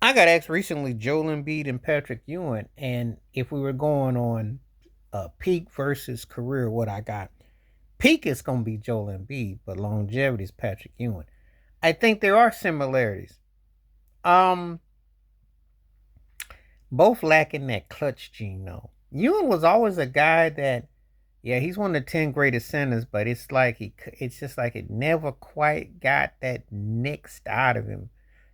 I got asked recently, Joel Embiid and Patrick Ewing, and if we were going on peak versus career, what I got. Peak is going to be Joel Embiid, but longevity is Patrick Ewing. I think there are similarities. Um, both lacking that clutch gene though. Ewing was always a guy that, yeah, he's one of the 10 greatest centers, but it's just like it never quite got that next out of him.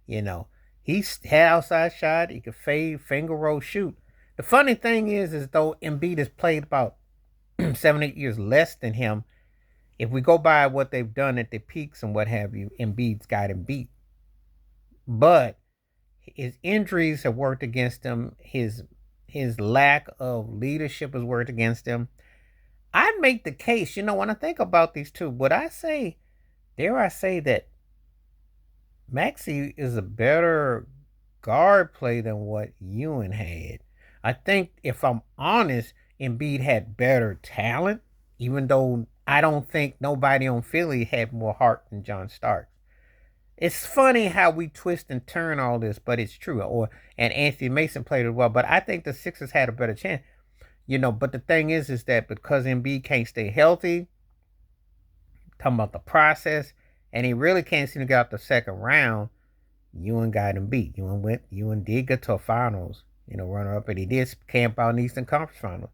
You know, he had outside shot. He could fade, finger roll, shoot. The funny thing is though Embiid has played about 7, 8 years less than him. If we go by what they've done at the peaks and what have you, Embiid's got him beat. But his injuries have worked against him. His lack of leadership has worked against him. I make the case, when I think about these two, would I say, dare I say that Maxey is a better guard play than what Ewing had? I think if I'm honest, Embiid had better talent, even though I don't think nobody on Philly had more heart than John Starks. It's funny how we twist and turn all this, but it's true. And Anthony Mason played it well, but I think the Sixers had a better chance. But the thing is that because Embiid can't stay healthy, talking about the process, and he really can't seem to get out the second round, Ewing got him beat. Ewing did get to a finals, runner up, and he did camp out in the Eastern Conference Finals.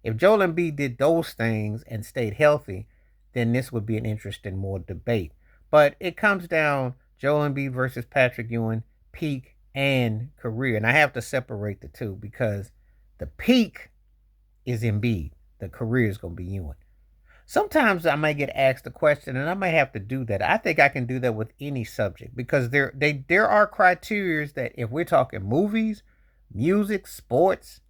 If Joel Embiid did those things and stayed healthy, then this would be an interesting more debate. But it comes down Joel Embiid versus Patrick Ewing, peak and career. And I have to separate the two because the peak is Embiid. The career is going to be Ewing. Sometimes I might get asked a question, and I might have to do that. I think I can do that with any subject because there are criteria that if we're talking movies, music, sports,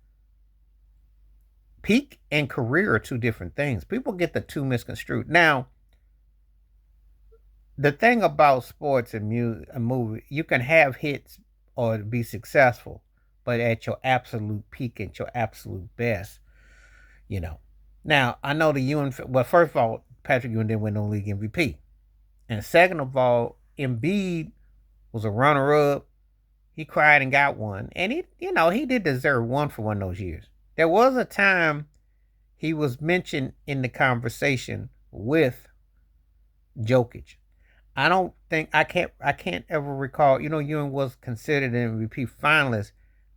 peak and career are two different things. People get the two misconstrued. Now, the thing about sports and music, a movie, you can have hits or be successful, but at your absolute peak, at your absolute best, you know. Now, I know the Ewing, well, first of all, Patrick Ewing didn't win no league MVP. And second of all, Embiid was a runner up. He cried and got one. And he did deserve one for one of those years. There was a time he was mentioned in the conversation with Jokic. I can't ever recall. Ewing was considered an MVP finalist.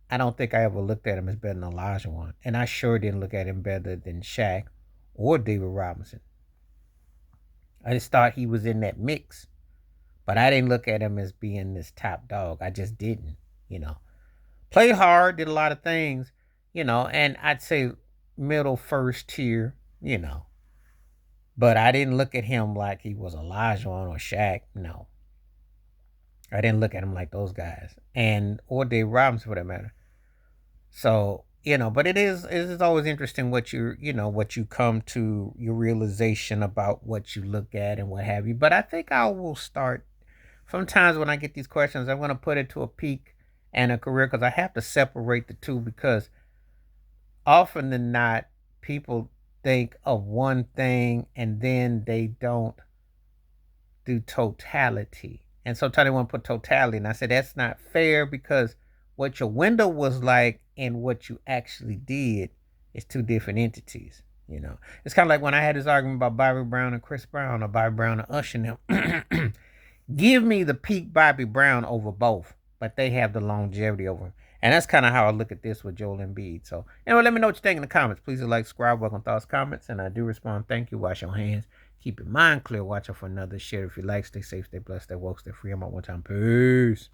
I don't think I ever looked at him as better than Olajuwon, and I sure didn't look at him better than Shaq or David Robinson. I just thought he was in that mix, but I didn't look at him as being this top dog. I just didn't. You know, Played hard, did a lot of things. And I'd say middle first tier. But I didn't look at him like he was Olajuwon or Shaq. No, I didn't look at him like those guys, and or Dave Robinson for that matter. So but it is always interesting what you come to your realization about what you look at and what have you. But I think I will start. Sometimes when I get these questions, I'm going to put it to a peak and a career because I have to separate the two because often than not, people think of one thing and then they don't do totality. And sometimes they want to put totality. And I said, that's not fair because what your window was like and what you actually did is two different entities. It's kind of like when I had this argument about Bobby Brown and Chris Brown or Bobby Brown and Usher and them. Give me the peak Bobby Brown over both, but they have the longevity over him. And that's kind of how I look at this with Joel Embiid. So, anyway, let me know what you think in the comments. Please like, subscribe, welcome thoughts, comments, and I do respond. Thank you. Wash your hands. Keep your mind clear. Watch out for another share. If you like, stay safe, stay blessed, stay woke, stay free. I'm out one time. Peace.